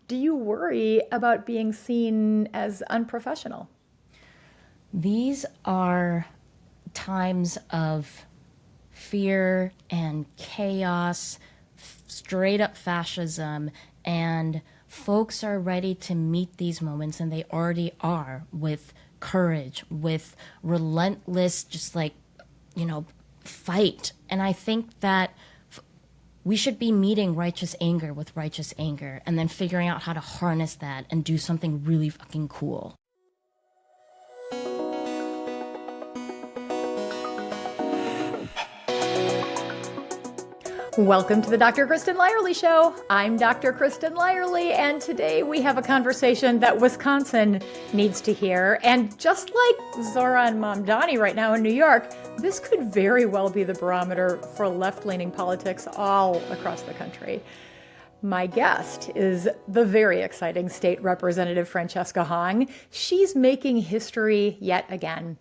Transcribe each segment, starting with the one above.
do you worry about being seen as unprofessional? These are times of fear and chaos, straight up fascism, and folks are ready to meet these moments, and they already are, with courage, with relentless, just like, fight. And I think that we should be meeting righteous anger with righteous anger and then figuring out how to harness that and do something really fucking cool. Welcome to the Dr. Kristin Lyerly Show. I'm Dr. Kristin Lyerly, and today we have a conversation that Wisconsin needs to hear. And just like Zoran Mamdani right now in New York, this could very well be the barometer for left-leaning politics all across the country. My guest is the very exciting State Representative Francesca Hong. She's making history yet again.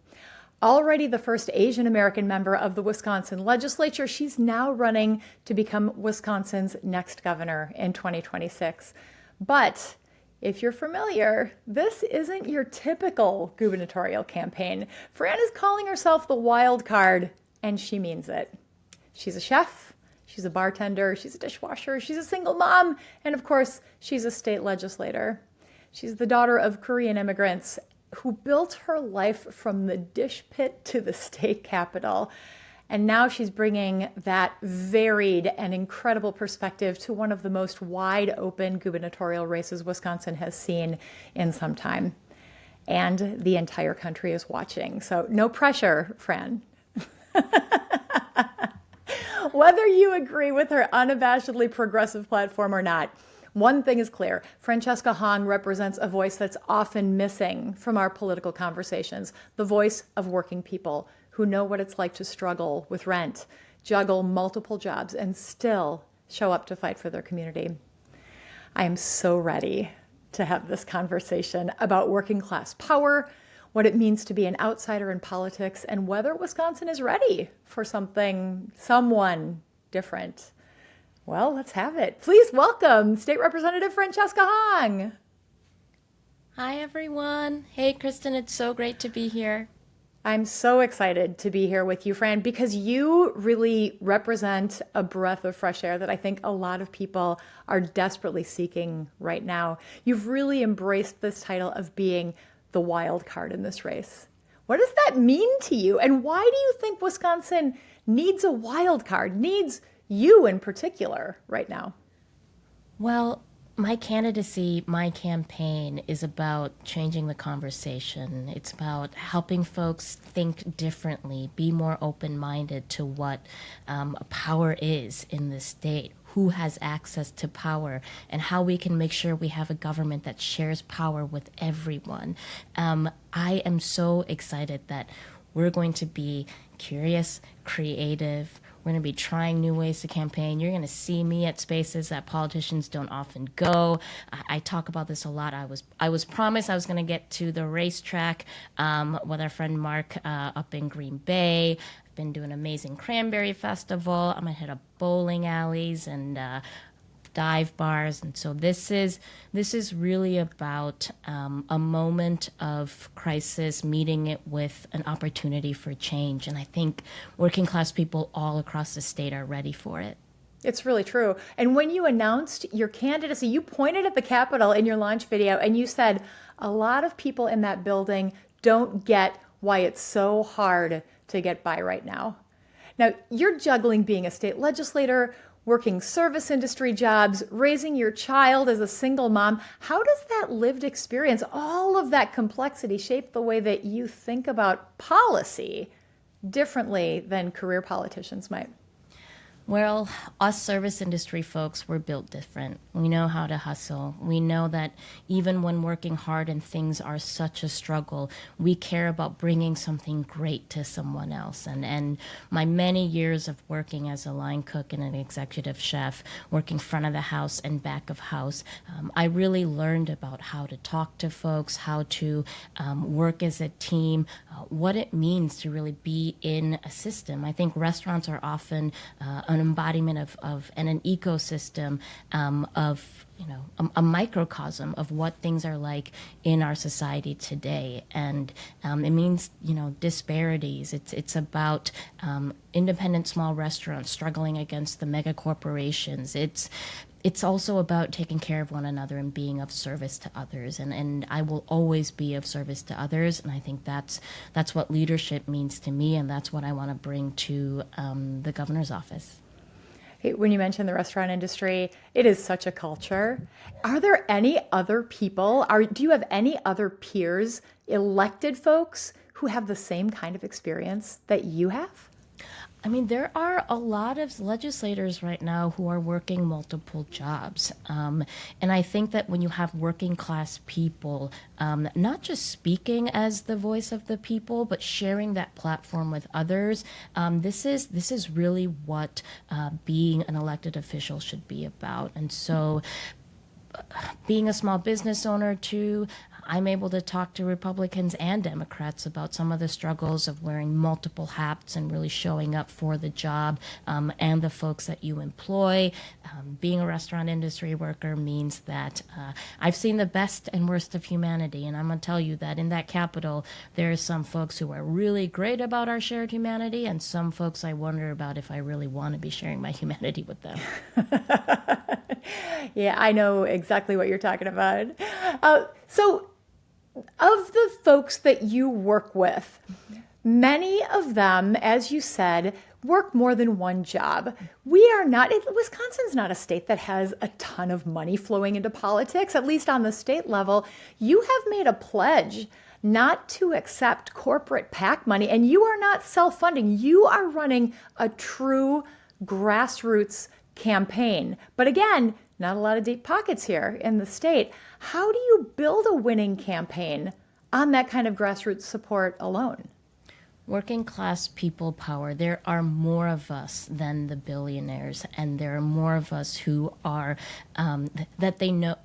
Already the first Asian American member of the Wisconsin Legislature, she's now running to become Wisconsin's next governor in 2026. But if you're familiar, this isn't your typical gubernatorial campaign. Fran is calling herself the wild card, and she means it. She's a chef, she's a bartender, she's a dishwasher, she's a single mom, and of course, she's a state legislator. She's the daughter of Korean immigrants who built her life from the dish pit to the state capitol. And now she's bringing that varied and incredible perspective to one of the most wide open gubernatorial races Wisconsin has seen in some time. And the entire country is watching. So no pressure, Fran. Whether you agree with her unabashedly progressive platform or not, one thing is clear: Francesca Hong represents a voice that's often missing from our political conversations, the voice of working people who know what it's like to struggle with rent, juggle multiple jobs, and still show up to fight for their community. I am so ready to have this conversation about working class power, what it means to be an outsider in politics, and whether Wisconsin is ready for someone different. Well, let's have it. Please welcome State Representative Francesca Hong. Hi, everyone. Hey, Kristin, it's so great to be here. I'm so excited to be here with you, Fran, because you really represent a breath of fresh air that I think a lot of people are desperately seeking right now. You've really embraced this title of being the wild card in this race. What does that mean to you? And why do you think Wisconsin needs a wild card, needs you in particular right now? Well, my candidacy, my campaign is about changing the conversation. It's about helping folks think differently, be more open-minded to what power is in this state, who has access to power, and how we can make sure we have a government that shares power with everyone. I am so excited that we're going to be curious, creative. We're going to be trying new ways to campaign. You're going to see me at spaces that politicians don't often go. I talk about this a lot. I was promised I was going to get to the racetrack with our friend Mark up in Green Bay. I've been doing amazing cranberry festival. I'm going to hit up bowling alleys and dive bars. And so this is really about a moment of crisis, meeting it with an opportunity for change. And I think working class people all across the state are ready for it. It's really true. And when you announced your candidacy, you pointed at the Capitol in your launch video and you said a lot of people in that building don't get why it's so hard to get by right now. Now, you're juggling being a state legislator, working service industry jobs, raising your child as a single mom. How does that lived experience, all of that complexity, shape the way that you think about policy differently than career politicians might? Well, us service industry folks, we're built different. We know how to hustle. We know that even when working hard and things are such a struggle, we care about bringing something great to someone else. And my many years of working as a line cook and an executive chef, working front of the house and back of house, I really learned about how to talk to folks, how to work as a team, what it means to really be in a system. I think restaurants are often an embodiment of and an ecosystem of a microcosm of what things are like in our society today. And it means, disparities. It's about independent small restaurants struggling against the mega corporations. It's also about taking care of one another and being of service to others. And I will always be of service to others. And I think that's what leadership means to me. And that's what I want to bring to the governor's office. Hey, when you mentioned the restaurant industry, it is such a culture. Are there any other people, do you have any other peers, elected folks, who have the same kind of experience that you have? I mean, there are a lot of legislators right now who are working multiple jobs. And I think that when you have working class people, not just speaking as the voice of the people, but sharing that platform with others, this is really what being an elected official should be about. And so being a small business owner too, I'm able to talk to Republicans and Democrats about some of the struggles of wearing multiple hats and really showing up for the job and the folks that you employ. Being a restaurant industry worker means that I've seen the best and worst of humanity, and I'm going to tell you that in that Capitol, there are some folks who are really great about our shared humanity, and some folks I wonder about if I really want to be sharing my humanity with them. Yeah, I know exactly what you're talking about. So, of the folks that you work with, many of them, as you said, work more than one job. Wisconsin's not a state that has a ton of money flowing into politics, at least on the state level. You have made a pledge not to accept corporate PAC money, and you are not self-funding. You are running a true grassroots campaign. But again, not a lot of deep pockets here in the state. How do you build a winning campaign on that kind of grassroots support alone? Working class people power. There are more of us than the billionaires, and there are more of us who are that they know.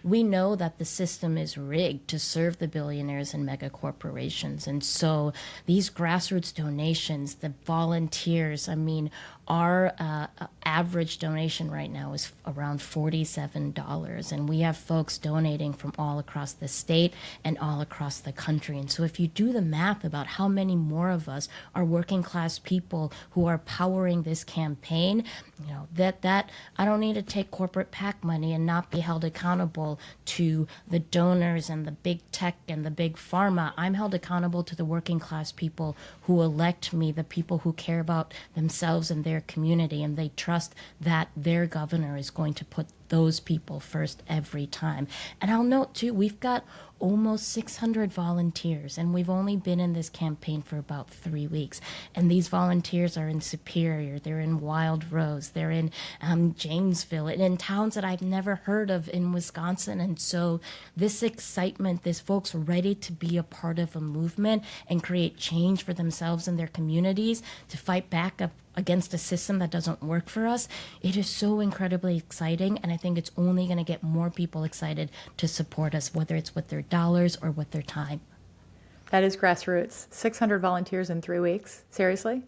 We know that the system is rigged to serve the billionaires and mega corporations, and so these grassroots donations, the volunteers. I mean, our average donation right now is around $47, and we have folks donating from all across the state and all across the country. And so if you do the math about how many more of us are working class people who are powering this campaign, that I don't need to take corporate PAC money and not be held accountable to the donors and the big tech and the big pharma. I'm held accountable to the working class people who elect me, the people who care about themselves and their community, and they trust that their governor is going to put those people first every time. And I'll note too, we've got almost 600 volunteers, and we've only been in this campaign for about 3 weeks. And these volunteers are in Superior, they're in Wild Rose, they're in Janesville, and in towns that I've never heard of in Wisconsin. And so this excitement, this folks ready to be a part of a movement and create change for themselves and their communities to fight back against a system that doesn't work for us, it is so incredibly exciting, and I think it's only going to get more people excited to support us, whether it's with their dollars or with their time. That is grassroots. 600 volunteers in 3 weeks. Seriously?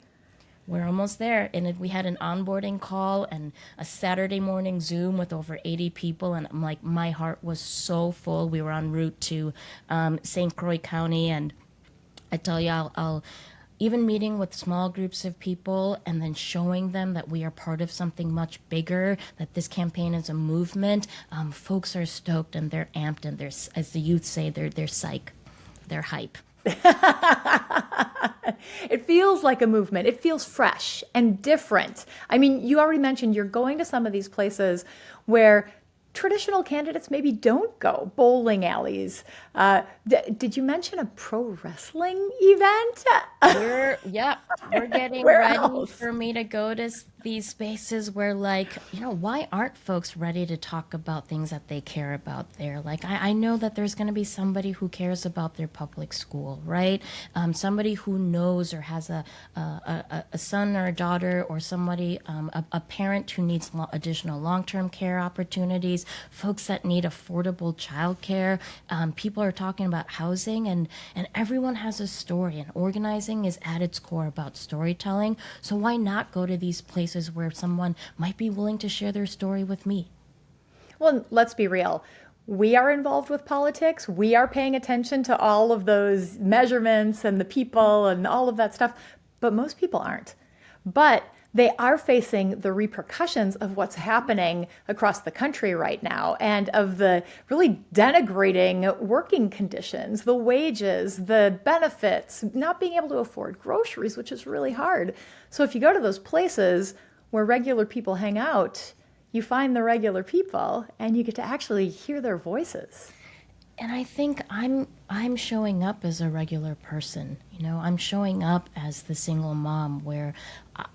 We're almost there. And we had an onboarding call and a Saturday morning Zoom with over 80 people, and I'm like, my heart was so full. We were en route to St. Croix County, and I tell you, I'll even meeting with small groups of people and then showing them that we are part of something much bigger, that this campaign is a movement, folks are stoked and they're amped, and they're, as the youth say, they're psych, they're hype. It feels like a movement. It feels fresh and different. I mean, you already mentioned you're going to some of these places where traditional candidates maybe don't go, bowling alleys. Did you mention a pro wrestling event? We're getting Where ready else? for me to go to these spaces where, like, why aren't folks ready to talk about things that they care about there? Like, I know that there's going to be somebody who cares about their public school, right? Somebody who knows or has a son or a daughter, or somebody, a parent who needs additional long-term care opportunities, folks that need affordable childcare. People are talking about housing, and everyone has a story, and organizing is at its core about storytelling. So why not go to these places where someone might be willing to share their story with me? Well, let's be real. We are involved with politics. We are paying attention to all of those measurements and the people and all of that stuff, but most people aren't. But they are facing the repercussions of what's happening across the country right now and of the really denigrating working conditions, the wages, the benefits, not being able to afford groceries, which is really hard. So if you go to those places where regular people hang out, you find the regular people and you get to actually hear their voices. And I think I'm showing up as a regular person. I'm showing up as the single mom where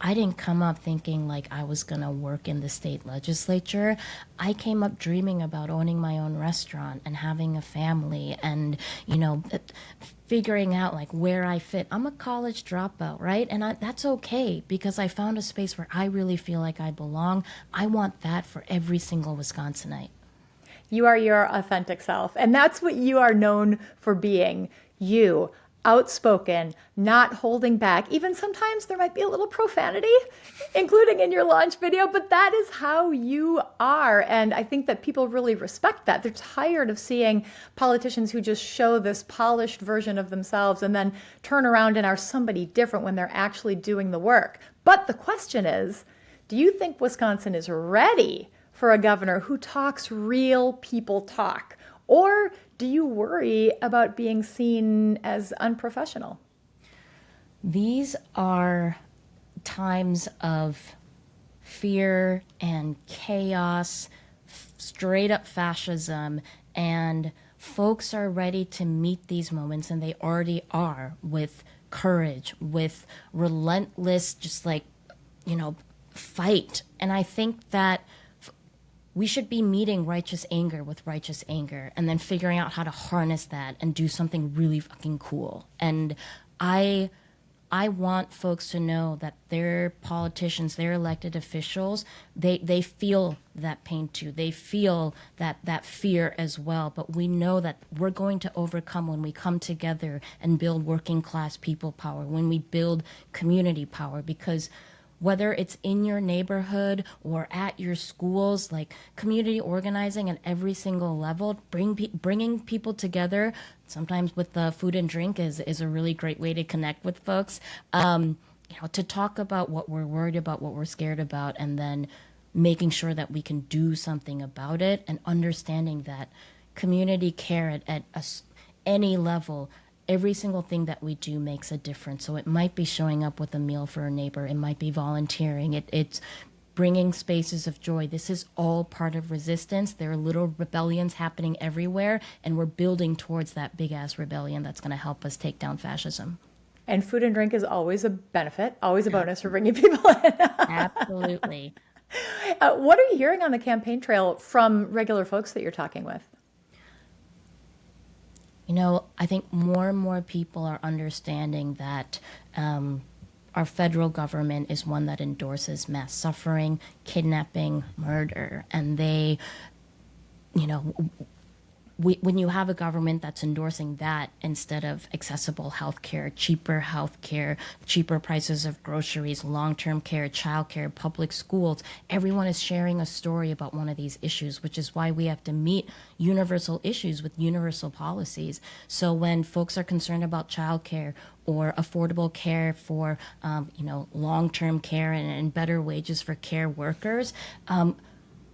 I didn't come up thinking like I was going to work in the state legislature. I came up dreaming about owning my own restaurant and having a family and, figuring out like where I fit. I'm a college dropout, right? And that's okay because I found a space where I really feel like I belong. I want that for every single Wisconsinite. You are your authentic self. And that's what you are known for being. You, outspoken, not holding back. Even sometimes there might be a little profanity, including in your launch video, but that is how you are. And I think that people really respect that. They're tired of seeing politicians who just show this polished version of themselves and then turn around and are somebody different when they're actually doing the work. But the question is, do you think Wisconsin is ready for a governor who talks real people talk? Or do you worry about being seen as unprofessional? These are times of fear and chaos, straight up fascism, and folks are ready to meet these moments, and they already are, with courage, with relentless, just like, fight. And I think that we should be meeting righteous anger with righteous anger and then figuring out how to harness that and do something really fucking cool. And I want folks to know that their politicians, their elected officials, they feel that pain too. They feel that fear as well. But we know that we're going to overcome when we come together and build working class people power, when we build community power, because whether it's in your neighborhood or at your schools, like community organizing at every single level, bringing people together, sometimes with the food and drink is a really great way to connect with folks, to talk about what we're worried about, what we're scared about, and then making sure that we can do something about it, and understanding that community care at any level, every single thing that we do makes a difference. So it might be showing up with a meal for a neighbor. It might be volunteering. It's bringing spaces of joy. This is all part of resistance. There are little rebellions happening everywhere, and we're building towards that big-ass rebellion that's going to help us take down fascism. And food and drink is always a benefit, always a bonus for bringing people in. Absolutely. What are you hearing on the campaign trail from regular folks that you're talking with? I think more and more people are understanding that our federal government is one that endorses mass suffering, kidnapping, murder, and they, when you have a government that's endorsing that instead of accessible healthcare, cheaper prices of groceries, long-term care, childcare, public schools, everyone is sharing a story about one of these issues, which is why we have to meet universal issues with universal policies. So when folks are concerned about childcare or affordable care for, long-term care and better wages for care workers,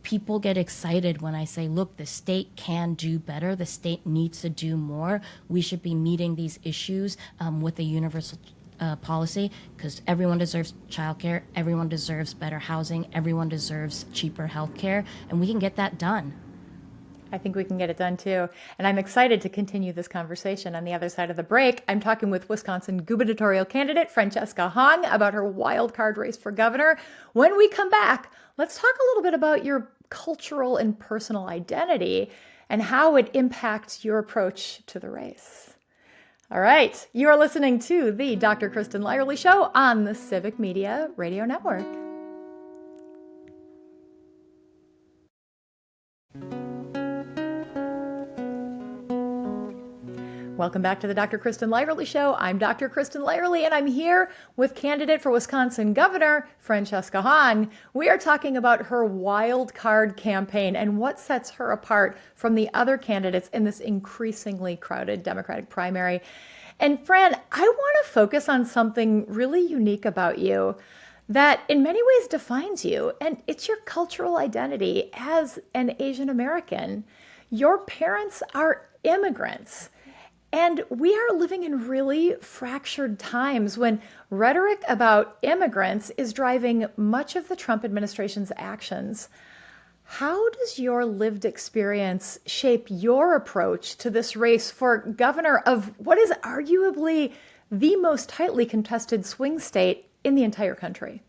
people get excited when I say, look, the state can do better. The state needs to do more. We should be meeting these issues with a universal policy, because everyone deserves childcare. Everyone deserves better housing. Everyone deserves cheaper healthcare, and we can get that done. I think we can get it done too. And I'm excited to continue this conversation. On the other side of the break, I'm talking with Wisconsin gubernatorial candidate Francesca Hong about her wild card race for governor. When we come back, let's talk a little bit about your cultural and personal identity and how it impacts your approach to the race. All right, you are listening to the Dr. Kristin Lyerly Show on the Civic Media Radio Network. Welcome back to the Dr. Kristin Lyerly Show. I'm Dr. Kristin Lyerly, and I'm here with candidate for Wisconsin Governor, Francesca Hong. We are talking about her wild card campaign and what sets her apart from the other candidates in this increasingly crowded Democratic primary. And Fran, I want to focus on something really unique about you that in many ways defines you, and it's your cultural identity as an Asian American. Your parents are immigrants. And we are living in really fractured times when rhetoric about immigrants is driving much of the Trump administration's actions. How does your lived experience shape your approach to this race for governor of what is arguably the most tightly contested swing state in the entire country?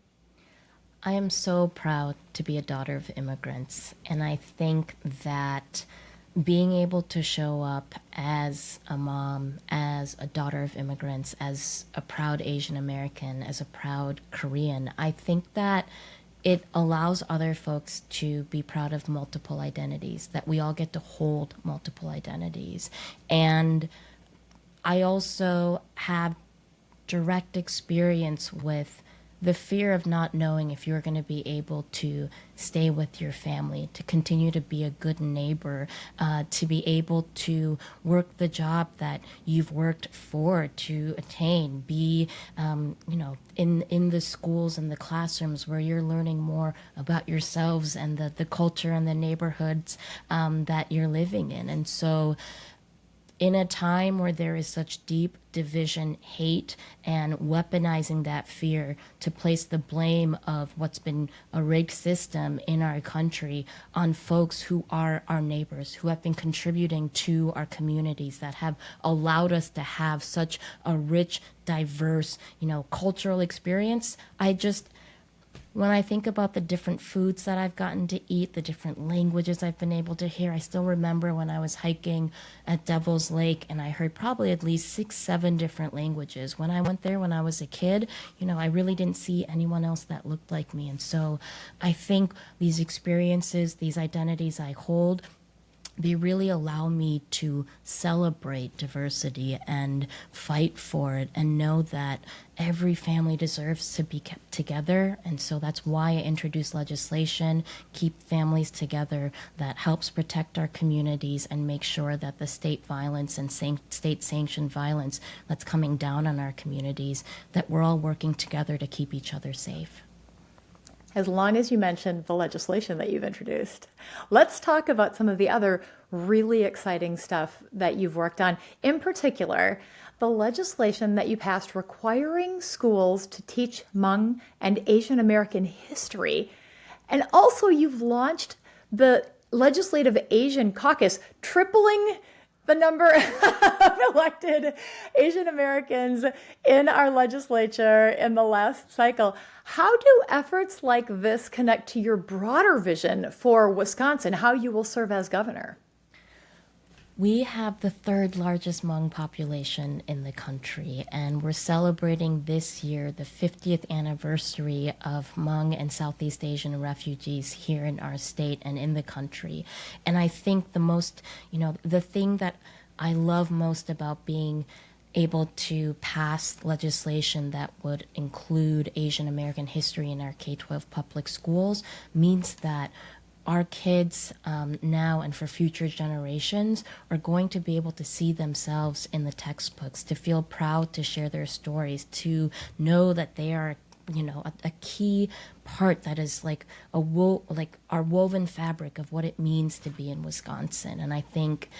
I am so proud to be a daughter of immigrants, and I think that being able to show up as a mom, as a daughter of immigrants, as a proud Asian American, as a proud Korean, I think that it allows other folks to be proud of multiple identities, that we all get to hold multiple identities. And I also have direct experience with the fear of not knowing if you're going to be able to stay with your family, to continue to be a good neighbor, to be able to work the job that you've worked for to attain, be, in the schools and the classrooms where you're learning more about yourselves and the culture and the neighborhoods that you're living in. And so in a time where there is such deep division, hate, and weaponizing that fear to place the blame of what's been a rigged system in our country on folks who are our neighbors, who have been contributing to our communities, that have allowed us to have such a rich, diverse, cultural experience, when I think about the different foods that I've gotten to eat, the different languages I've been able to hear, I still remember when I was hiking at Devil's Lake and I heard probably at least 6, 7 different languages. When I went there when I was a kid, I really didn't see anyone else that looked like me. And so I think these experiences, these identities I hold, they really allow me to celebrate diversity and fight for it and know that every family deserves to be kept together. And so that's why I introduce legislation, keep families together, that helps protect our communities and make sure that the state violence and state-sanctioned violence that's coming down on our communities, that we're all working together to keep each other safe. As long as you mentioned the legislation that you've introduced, let's talk about some of the other really exciting stuff that you've worked on. In particular, the legislation that you passed requiring schools to teach Hmong and Asian American history. And also you've launched the Legislative Asian Caucus, tripling the number of elected Asian Americans in our legislature in the last cycle. How do efforts like this connect to your broader vision for Wisconsin, how you will serve as governor? We have the 3rd largest Hmong population in the country, and we're celebrating this year the 50th anniversary of Hmong and Southeast Asian refugees here in our state and in the country. And I think the thing that I love most about being able to pass legislation that would include Asian American history in our K-12 public schools means that our kids now and for future generations are going to be able to see themselves in the textbooks, to feel proud to share their stories, to know that they are a key part that is like our woven fabric of what it means to be in Wisconsin. And I think,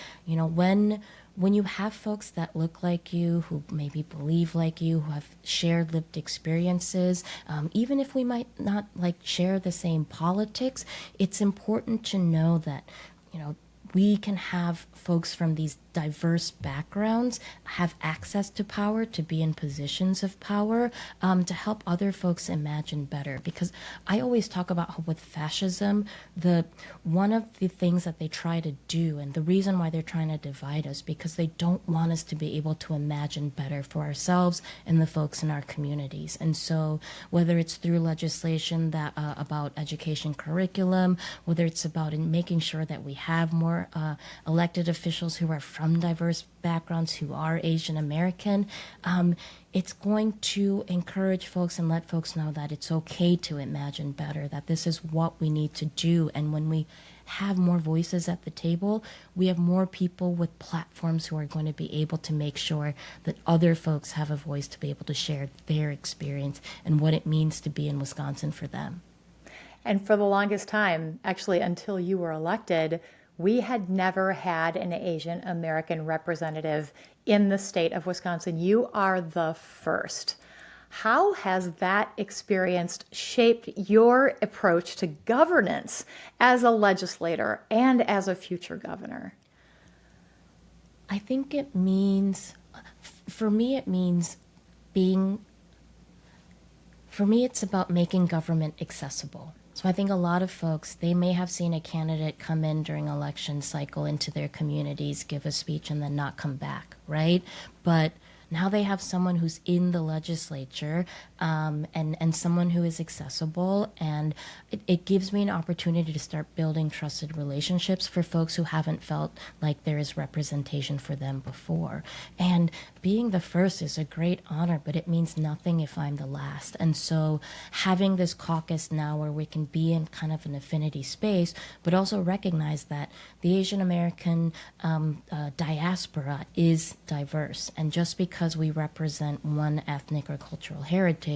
when you have folks that look like you, who maybe believe like you, who have shared lived experiences, even if we might not share the same politics, it's important to know that, we can have folks from these diverse backgrounds have access to power, to be in positions of power, to help other folks imagine better. Because I always talk about how with fascism, one of the things that they try to do, and the reason why they're trying to divide us, because they don't want us to be able to imagine better for ourselves and the folks in our communities. And so whether it's through legislation that about education curriculum, whether it's about making sure that we have more more elected officials who are from diverse backgrounds, who are Asian American. It's going to encourage folks and let folks know that it's okay to imagine better, that this is what we need to do. And when we have more voices at the table, we have more people with platforms who are going to be able to make sure that other folks have a voice to be able to share their experience and what it means to be in Wisconsin for them. And for the longest time, actually until you were elected, we had never had an Asian American representative in the state of Wisconsin. You are the first. How has that experience shaped your approach to governance as a legislator and as a future governor? I think it means, for me, it's about making government accessible. So I think a lot of folks, they may have seen a candidate come in during election cycle into their communities, give a speech, and then not come back, right? But now they have someone who's in the legislature and someone who is accessible, and it gives me an opportunity to start building trusted relationships for folks who haven't felt like there is representation for them before. And being the first is a great honor, but it means nothing if I'm the last. And so having this caucus now where we can be in kind of an affinity space, but also recognize that the Asian American diaspora is diverse. And just because we represent one ethnic or cultural heritage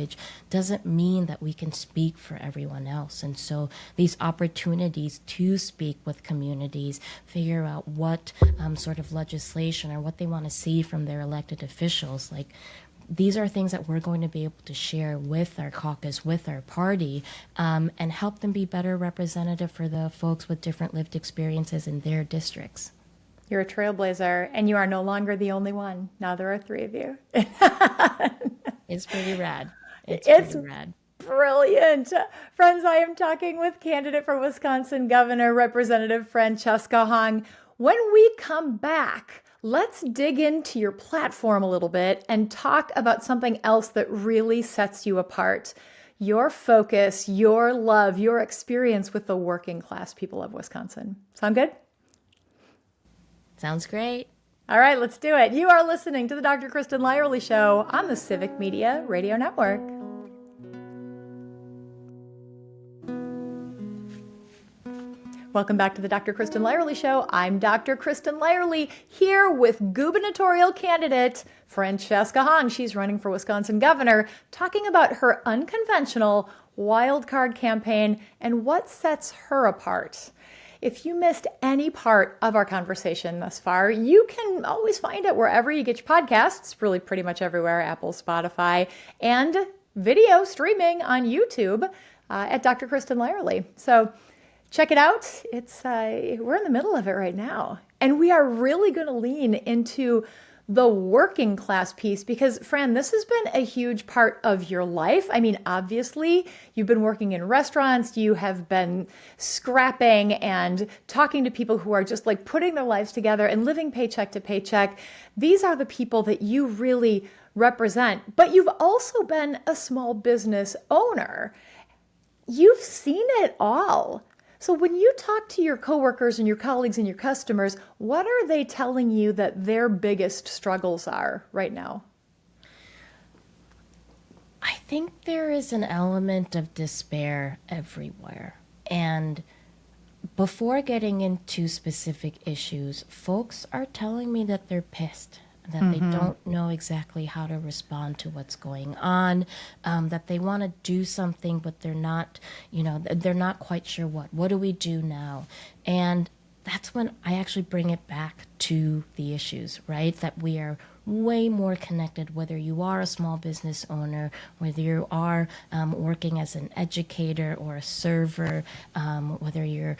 doesn't mean that we can speak for everyone else. And so these opportunities to speak with communities, figure out what sort of legislation or what they want to see from their elected officials, like these are things that we're going to be able to share with our caucus, with our party, and help them be better representative for the folks with different lived experiences in their districts. You're a trailblazer, and you are no longer the only one. Now there are three of you. It's pretty rad. It's pretty rad. Brilliant. Friends, I am talking with candidate for Wisconsin Governor, Representative Francesca Hong. When we come back, let's dig into your platform a little bit and talk about something else that really sets you apart. Your focus, your love, your experience with the working class people of Wisconsin. Sound good? Sounds great. All right, let's do it. You are listening to the Dr. Kristin Lyerly Show on the Civic Media Radio Network. Welcome back to the Dr. Kristin Lyerly Show. I'm Dr. Kristin Lyerly here with gubernatorial candidate Francesca Hong. She's running for Wisconsin governor, talking about her unconventional wildcard campaign and what sets her apart. If you missed any part of our conversation thus far, you can always find it wherever you get your podcasts, really pretty much everywhere, Apple, Spotify, and video streaming on YouTube at Dr. Kristin Lyerly. So check it out. We're in the middle of it right now. And we are really going to lean into the working class piece because, Fran, this has been a huge part of your life. I mean, obviously, you've been working in restaurants, you have been scrapping and talking to people who are just like putting their lives together and living paycheck to paycheck. These are the people that you really represent. But you've also been a small business owner. You've seen it all. So when you talk to your coworkers and your colleagues and your customers, what are they telling you that their biggest struggles are right now? I think there is an element of despair everywhere. And before getting into specific issues, folks are telling me that they're pissed, that they don't know exactly how to respond to what's going on, that they want to do something, but they're not, they're not quite sure what. What do we do now? And that's when I actually bring it back to the issues, right? That we are way more connected, whether you are a small business owner, whether you are working as an educator or a server, whether you're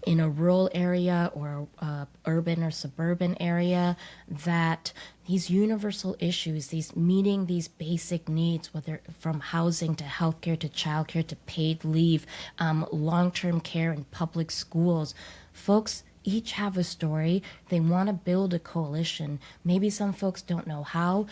in a rural area or urban or suburban area, that these universal issues, these meeting these basic needs, whether from housing to healthcare to childcare to paid leave, long-term care and public schools, folks, each have a story. They want to build a coalition. Maybe some folks don't know how,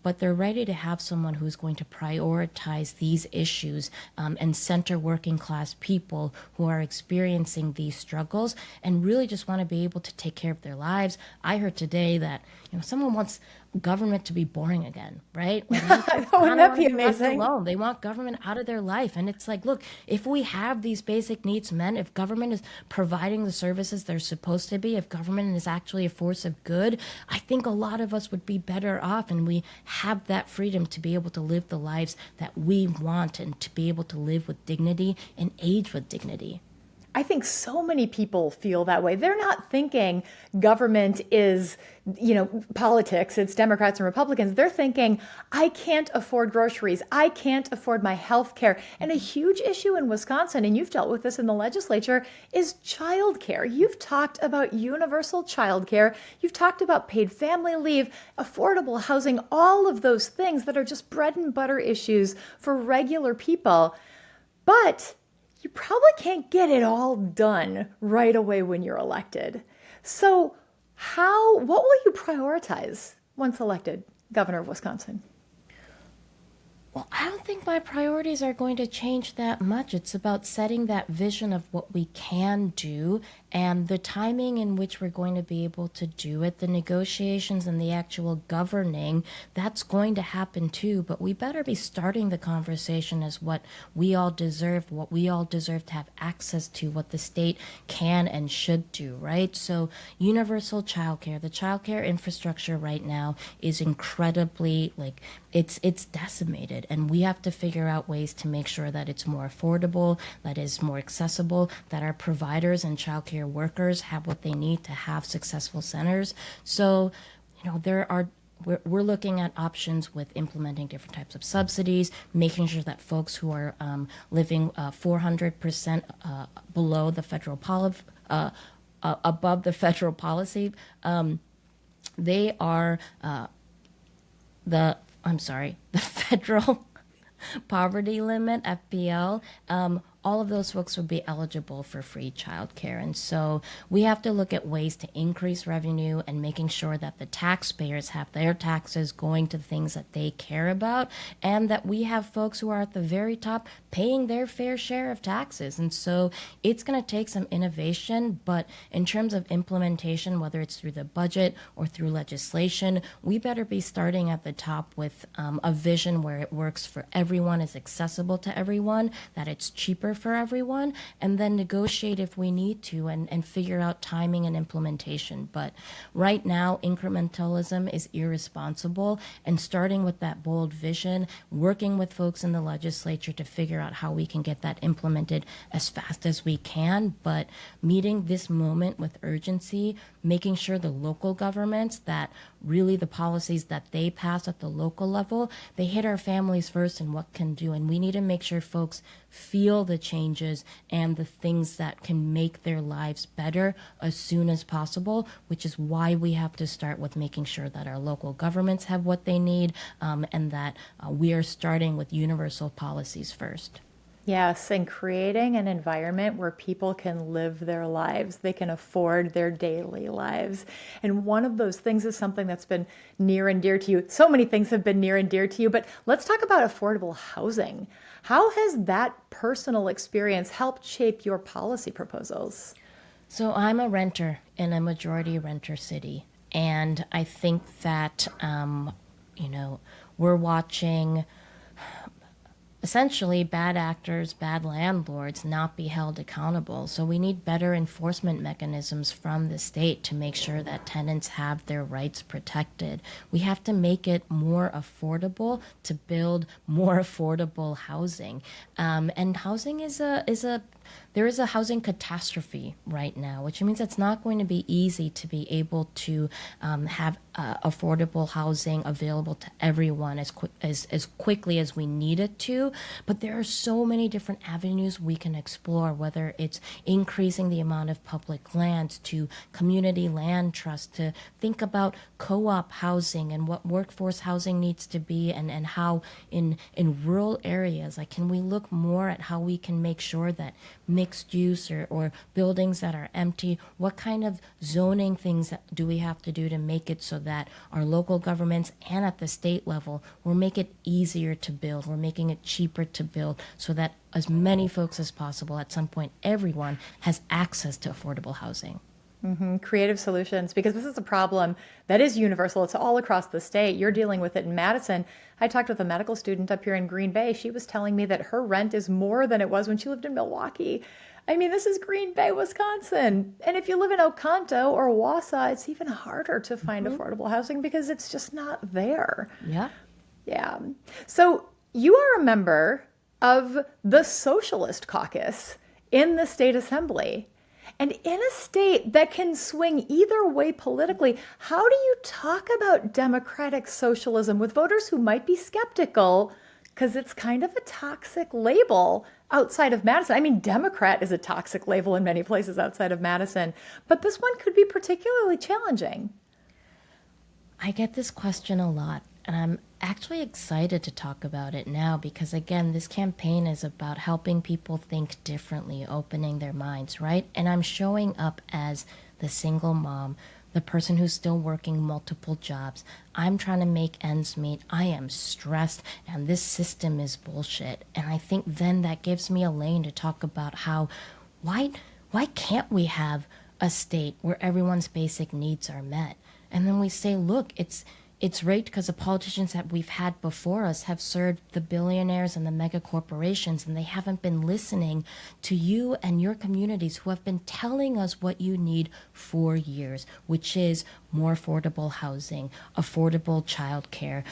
but they're ready to have someone who's going to prioritize these issues and center working class people who are experiencing these struggles and really just want to be able to take care of their lives. I heard today that someone wants government to be boring again, right? Like, Wouldn't that be amazing? Alone. They want government out of their life. And it's like, look, if we have these basic needs met, if government is providing the services they're supposed to be, if government is actually a force of good, I think a lot of us would be better off, and we have that freedom to be able to live the lives that we want and to be able to live with dignity and age with dignity. I think so many people feel that way. They're not thinking government is, politics, it's Democrats and Republicans. They're thinking, I can't afford groceries. I can't afford my health care. And a huge issue in Wisconsin, and you've dealt with this in the legislature, is childcare. You've talked about universal childcare. You've talked about paid family leave, affordable housing, all of those things that are just bread and butter issues for regular people. But you probably can't get it all done right away when you're elected. So what will you prioritize once elected governor of Wisconsin? Well, I don't think my priorities are going to change that much. It's about setting that vision of what we can do and the timing in which we're going to be able to do it. The negotiations and the actual governing, that's going to happen too, but we better be starting the conversation as what we all deserve to have access to, what the state can and should do, right? So universal childcare, the childcare infrastructure right now is incredibly, it's decimated, and we have to figure out ways to make sure that it's more affordable, that is more accessible, that our providers and childcare workers have what they need to have successful centers. So, we're looking at options with implementing different types of subsidies, making sure that folks who are living 400% below the federal above the federal policy, they are the federal poverty limit, FPL, all of those folks would be eligible for free childcare. And so we have to look at ways to increase revenue and making sure that the taxpayers have their taxes going to things that they care about, and that we have folks who are at the very top paying their fair share of taxes. And so it's going to take some innovation, but in terms of implementation, whether it's through the budget or through legislation, we better be starting at the top with a vision where it works for everyone, is accessible to everyone, that it's cheaper for everyone, and then negotiate if we need to and figure out timing and implementation. But right now, incrementalism is irresponsible, and starting with that bold vision, working with folks in the legislature to figure out how we can get that implemented as fast as we can, but meeting this moment with urgency, making sure the local governments, that really the policies that they pass at the local level, they hit our families first and what can do. And we need to make sure folks feel the changes and the things that can make their lives better as soon as possible, which is why we have to start with making sure that our local governments have what they need, and that we are starting with universal policies first. Yes, and creating an environment where people can live their lives, they can afford their daily lives. And one of those things is something that's been near and dear to you. So many things have been near and dear to you, but let's talk about affordable housing. How has that personal experience helped shape your policy proposals? So I'm a renter in a majority renter city, and I think that, we're watching essentially bad actors, bad landlords not be held accountable. So we need better enforcement mechanisms from the state to make sure that tenants have their rights protected. We have to make it more affordable to build more affordable housing. And housing there is a housing catastrophe right now, which means it's not going to be easy to be able to have affordable housing available to everyone as quickly as we need it to. But there are so many different avenues we can explore, whether it's increasing the amount of public lands to community land trust, to think about co-op housing and what workforce housing needs to be, and how in rural areas, can we look more at how we can make sure that mixed use or buildings that are empty? What kind of zoning things do we have to do to make it so that our local governments and at the state level, we'll make it easier to build, we're making it cheaper to build so that as many folks as possible, at some point, everyone has access to affordable housing. Creative solutions, because this is a problem that is universal. It's all across the state. You're dealing with it in Madison. I talked with a medical student up here in Green Bay. She was telling me that her rent is more than it was when she lived in Milwaukee. I mean, this is Green Bay, Wisconsin. And if you live in Oconto or Wausau, it's even harder to find affordable housing because it's just not there. Yeah. Yeah. So you are a member of the Socialist Caucus in the state assembly. And in a state that can swing either way politically, how do you talk about democratic socialism with voters who might be skeptical because it's kind of a toxic label outside of Madison? I mean, Democrat is a toxic label in many places outside of Madison, but this one could be particularly challenging. I get this question a lot, and I'm actually excited to talk about it now because, again, this campaign is about helping people think differently, opening their minds, right? And I'm showing up as the single mom, the person who's still working multiple jobs. I'm trying to make ends meet. I am stressed, and this system is bullshit. And I think then that gives me a lane to talk about how, why can't we have a state where everyone's basic needs are met? And then we say, look, it's rigged because the politicians that we've had before us have served the billionaires and the mega corporations, and they haven't been listening to you and your communities who have been telling us what you need for years, which is more affordable housing, affordable childcare,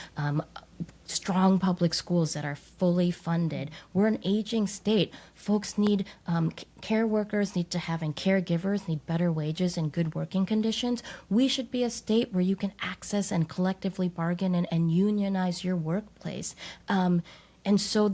strong public schools that are fully funded. We're an aging state. Folks need, care workers need to have, and caregivers need better wages and good working conditions. We should be a state where you can access and collectively bargain and unionize your workplace. And so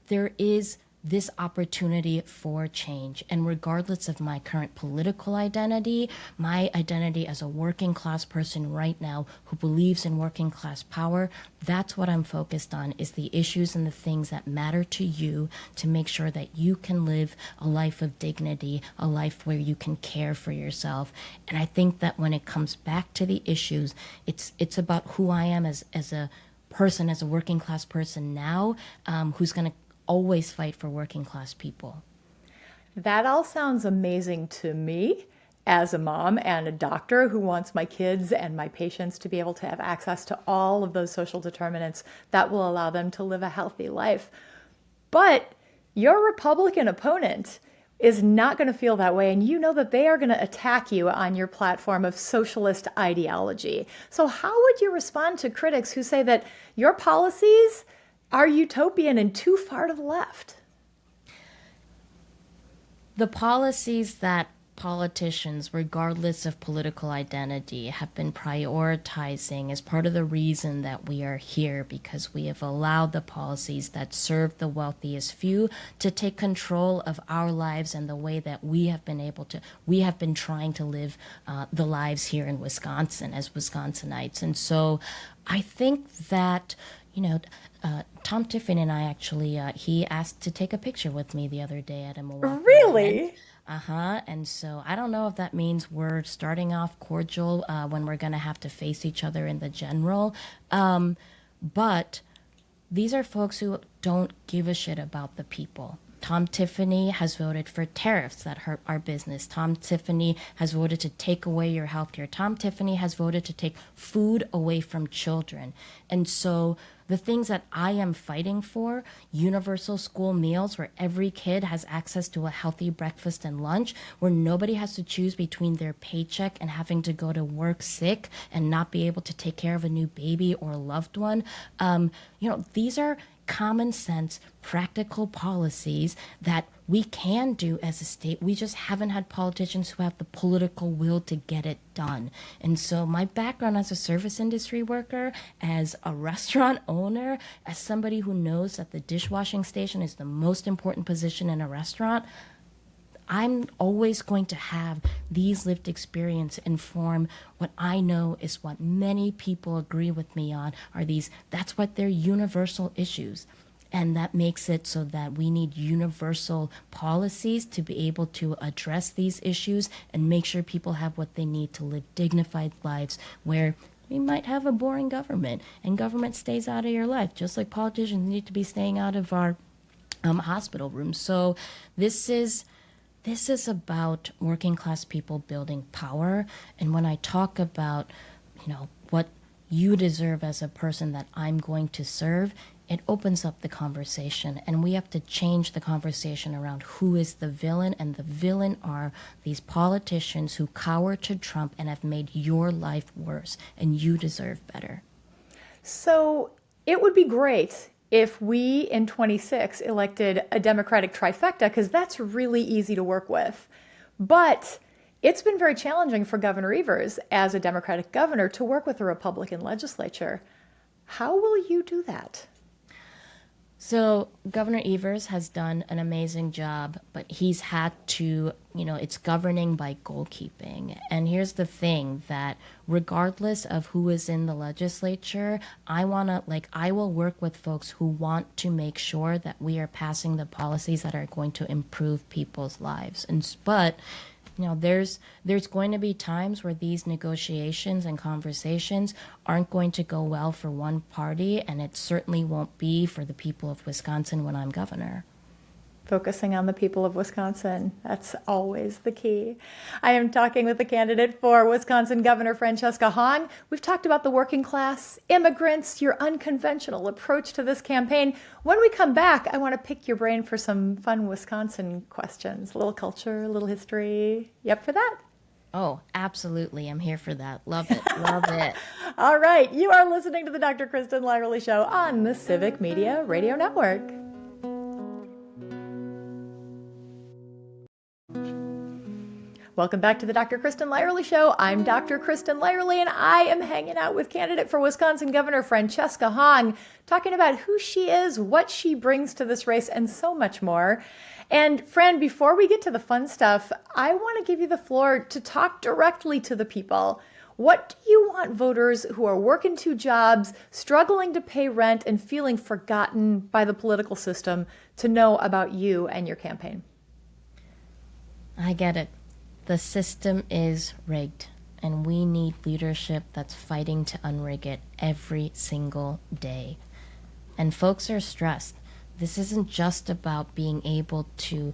there is this opportunity for change. And regardless of my current political identity, my identity as a working class person right now who believes in working class power, that's what I'm focused on, is the issues and the things that matter to you to make sure that you can live a life of dignity, a life where you can care for yourself. And I think that when it comes back to the issues, it's about who I am as a person, as a working class person now, who's going to always fight for working class people. That all sounds amazing to me as a mom and a doctor who wants my kids and my patients to be able to have access to all of those social determinants that will allow them to live a healthy life. But your Republican opponent is not going to feel that way, and you know that they are going to attack you on your platform of socialist ideology. So how would you respond to critics who say that your policies are utopian and too far to the left? The policies that politicians, regardless of political identity, have been prioritizing is part of the reason that we are here, because we have allowed the policies that serve the wealthiest few to take control of our lives and the way that we have been trying to live the lives here in Wisconsin as Wisconsinites. And so I think that, Tom Tiffin and I actually, he asked to take a picture with me the other day at a Milwaukee Really? event. And so I don't know if that means we're starting off cordial when we're going to have to face each other in the general. But these are folks who don't give a shit about the people. Tom Tiffany has voted for tariffs that hurt our business. Tom Tiffany has voted to take away your health care. Tom Tiffany has voted to take food away from children. And so the things that I am fighting for, universal school meals where every kid has access to a healthy breakfast and lunch, where nobody has to choose between their paycheck and having to go to work sick and not be able to take care of a new baby or a loved one. These are common sense, practical policies that we can do as a state. We just haven't had politicians who have the political will to get it done. And so my background as a service industry worker, as a restaurant owner, as somebody who knows that the dishwashing station is the most important position in a restaurant, I'm always going to have these lived experience inform what I know is what many people agree with me on that's what they're universal issues. And that makes it so that we need universal policies to be able to address these issues and make sure people have what they need to live dignified lives, where we might have a boring government and government stays out of your life, just like politicians need to be staying out of our hospital rooms. So this is about working class people building power. And when I talk about, what you deserve as a person that I'm going to serve, it opens up the conversation, and we have to change the conversation around who is the villain, and the villain are these politicians who cower to Trump and have made your life worse, and you deserve better. So it would be great if we in 26 elected a Democratic trifecta, because that's really easy to work with. But it's been very challenging for Governor Evers as a Democratic governor to work with a Republican legislature. How will you do that? So Governor Evers has done an amazing job, but he's had to, it's governing by goalkeeping. And here's the thing, that regardless of who is in the legislature, I will work with folks who want to make sure that we are passing the policies that are going to improve people's lives. But there's going to be times where these negotiations and conversations aren't going to go well for one party, and it certainly won't be for the people of Wisconsin when I'm governor. Focusing on the people of Wisconsin. That's always the key. I am talking with the candidate for Wisconsin Governor Francesca Hong. We've talked about the working class, immigrants, your unconventional approach to this campaign. When we come back, I want to pick your brain for some fun Wisconsin questions. A little culture, a little history. You up for that? Oh, absolutely. I'm here for that. Love it. Love it. All right. You are listening to the Dr. Kristin Lyerly Show on the Civic Media Radio Network. Welcome back to the Dr. Kristin Lyerly Show. I'm Dr. Kristin Lyerly, and I am hanging out with candidate for Wisconsin Governor Francesca Hong, talking about who she is, what she brings to this race, and so much more. And Fran, before we get to the fun stuff, I want to give you the floor to talk directly to the people. What do you want voters who are working two jobs, struggling to pay rent, and feeling forgotten by the political system to know about you and your campaign? I get it. The system is rigged, and we need leadership that's fighting to unrig it every single day. And folks are stressed. This isn't just about being able to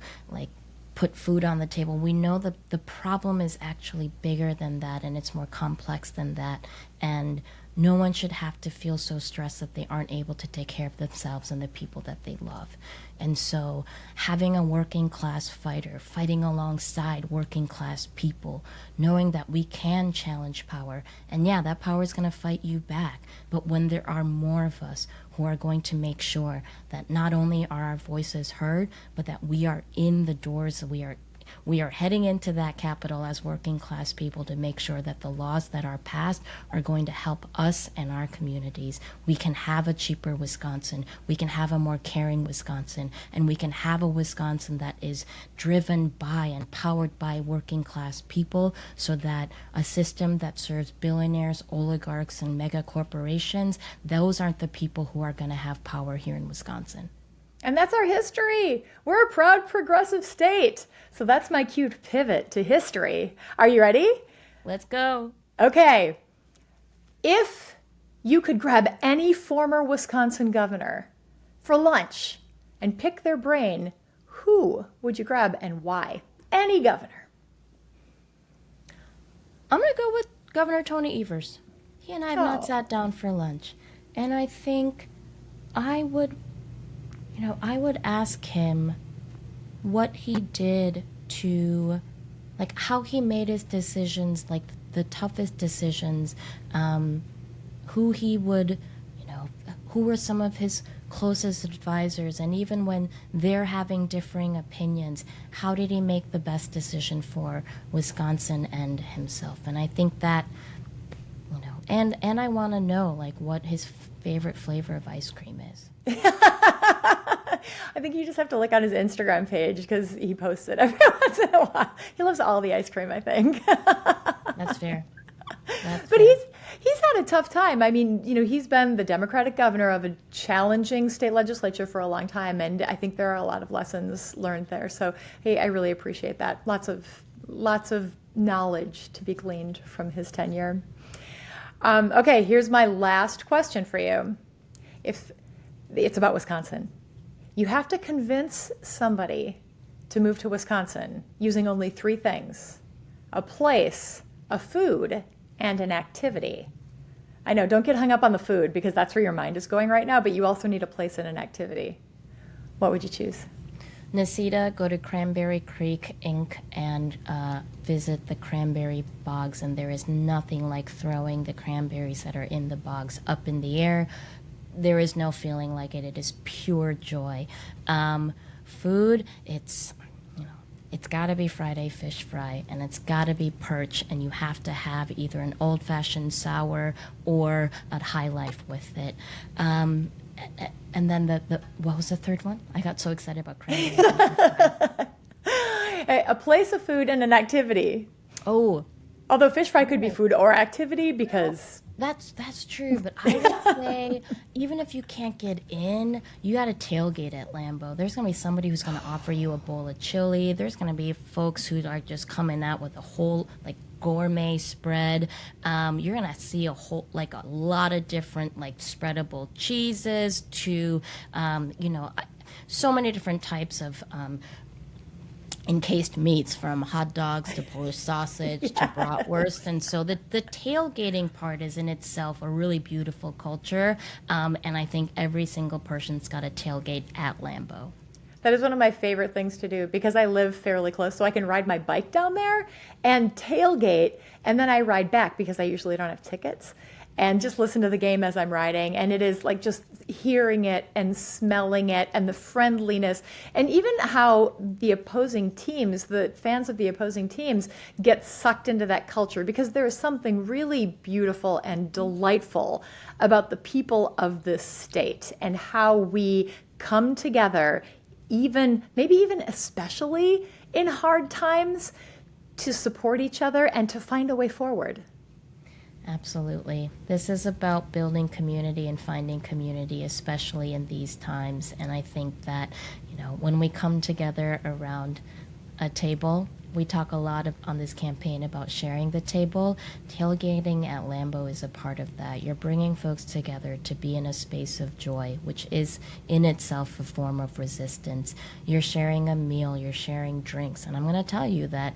put food on the table. We know that the problem is actually bigger than that, and it's more complex than that. And no one should have to feel so stressed that they aren't able to take care of themselves and the people that they love. And so having a working class fighter fighting alongside working class people, knowing that we can challenge power, and yeah, that power is going to fight you back. But when there are more of us who are going to make sure that not only are our voices heard, but that we are in the doors, we are heading into that Capitol as working class people to make sure that the laws that are passed are going to help us and our communities. We can have a cheaper Wisconsin. We can have a more caring Wisconsin. And we can have a Wisconsin that is driven by and powered by working class people, so that a system that serves billionaires, oligarchs, and mega corporations, those aren't the people who are going to have power here in Wisconsin. And that's our history. We're a proud progressive state. So that's my cue to pivot to history. Are you ready? Let's go. Okay. If you could grab any former Wisconsin governor for lunch and pick their brain, who would you grab and why? Any governor. I'm going to go with Governor Tony Evers. He and I have not sat down for lunch. And I think I would ask him what he did to, how he made his decisions, the toughest decisions, who he would, who were some of his closest advisors, and even when they're having differing opinions, how did he make the best decision for Wisconsin and himself? And I think that, and I want to know, what his favorite flavor of ice cream is. I think you just have to look on his Instagram page, because he posts it every once in a while. He loves all the ice cream, I think. That's fair. But He's had a tough time. I mean, he's been the Democratic governor of a challenging state legislature for a long time, and I think there are a lot of lessons learned there. So, hey, I really appreciate that. Lots of knowledge to be gleaned from his tenure. Okay, here's my last question for you. If it's about Wisconsin, you have to convince somebody to move to Wisconsin using only 3 things: a place, a food, and an activity. I know, don't get hung up on the food because that's where your mind is going right now, but you also need a place and an activity. What would you choose? Nisita, go to Cranberry Creek Inc. and visit the cranberry bogs, and there is nothing like throwing the cranberries that are in the bogs up in the air. There is no feeling like it. It is pure joy. Food, it's got to be Friday fish fry, and it's got to be perch, and you have to have either an old-fashioned sour or a high life with it. And then what was the third one? I got so excited about cranberry. A place, a food, and an activity. Oh. Although fish fry could be food or activity because... That's true, but I would say even if you can't get in, you got to tailgate at Lambeau. There's going to be somebody who's going to offer you a bowl of chili. There's going to be folks who are just coming out with a whole gourmet spread. You're going to see a lot of different spreadable cheeses to so many different types of encased meats, from hot dogs to Polish sausage to bratwurst. And so the tailgating part is in itself a really beautiful culture. And I think every single person's got a tailgate at Lambeau. That is one of my favorite things to do because I live fairly close, so I can ride my bike down there and tailgate, and then I ride back because I usually don't have tickets, and just listen to the game as I'm riding. And it is just hearing it and smelling it and the friendliness, and even how the opposing teams, the fans of the opposing teams, get sucked into that culture, because there is something really beautiful and delightful about the people of this state and how we come together, maybe even especially in hard times, to support each other and to find a way forward. Absolutely. This is about building community and finding community, especially in these times. And I think that, when we come together around a table, we talk a lot on this campaign about sharing the table. Tailgating at Lambeau is a part of that. You're bringing folks together to be in a space of joy, which is in itself a form of resistance. You're sharing a meal, you're sharing drinks. And I'm going to tell you that,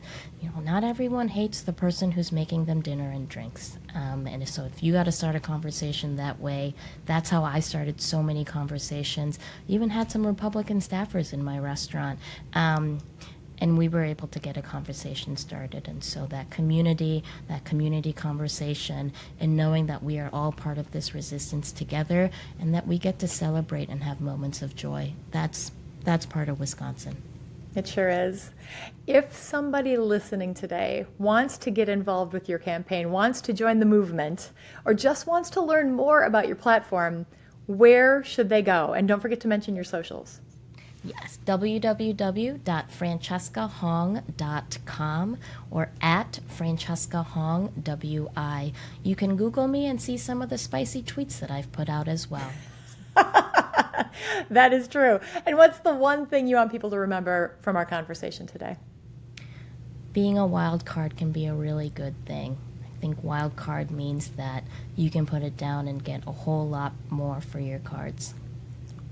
not everyone hates the person who's making them dinner and drinks. And so if you got to start a conversation that way, that's how I started so many conversations. Even had some Republican staffers in my restaurant. And we were able to get a conversation started. And so that community conversation, and knowing that we are all part of this resistance together, and that we get to celebrate and have moments of joy, that's part of Wisconsin. It sure is. If somebody listening today wants to get involved with your campaign, wants to join the movement, or just wants to learn more about your platform, where should they go? And don't forget to mention your socials. Yes, www.francescahong.com or at Francesca Hong, WI. You can Google me and see some of the spicy tweets that I've put out as well. That is true. And what's the one thing you want people to remember from our conversation today? Being a wild card can be a really good thing. I think wild card means that you can put it down and get a whole lot more for your cards.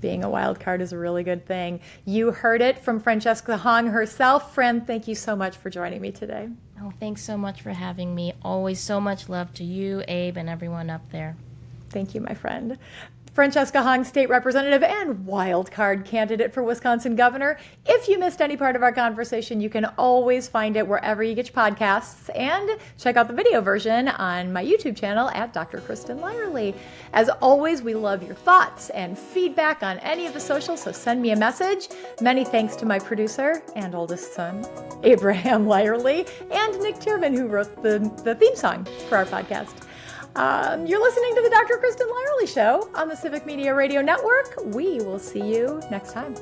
Being a wild card is a really good thing. You heard it from Francesca Hong herself. Fran, thank you so much for joining me today. Oh, thanks so much for having me. Always so much love to you, Abe, and everyone up there. Thank you, my friend. Francesca Hong, state representative and wild card candidate for Wisconsin governor. If you missed any part of our conversation, you can always find it wherever you get your podcasts, and check out the video version on my YouTube channel at Dr. Kristin Lyerly. As always, we love your thoughts and feedback on any of the socials, so send me a message. Many thanks to my producer and oldest son, Abraham Lyerly, and Nick Tierman, who wrote the theme song for our podcast. You're listening to the Dr. Kristin Lyerly Show on the Civic Media Radio Network. We will see you next time.